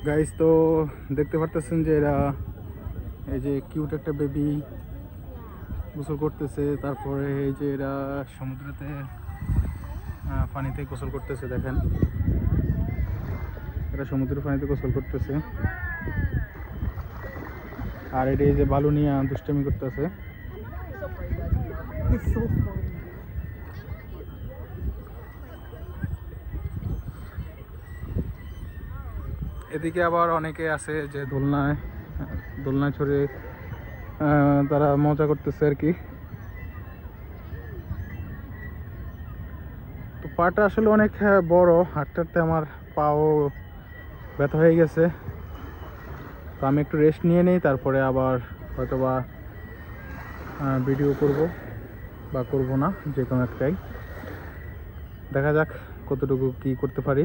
Guys তো দেখতে পারতেছেন যে এরা এই যে কিউট একটা বেবি গোসল করতেছে। তারপরে এই যে এরা সমুদ্রেতে পানিতে গোসল করতেছে। দেখেন এরা সমুদ্রের পানিতে গোসল করতেছে। আর এটা এই যে বালু নিয়ে দুষ্টামি করতেছে। এদিকে আবার অনেকে আছে যে দোলনায় চড়ে তারা মজা করতেছে আর কি। তো পাটা আসলে অনেক বড়, হাঁটতে হাঁটতে আমার পাও ব্যথা হয়ে গেছে। তো আমি একটু রেস্ট নিয়ে নিই, তারপরে আবার হয়তোবা ভিডিও করব বা করব না, যে কোনো একটাই। দেখা যাক কতটুকু কি করতে পারি।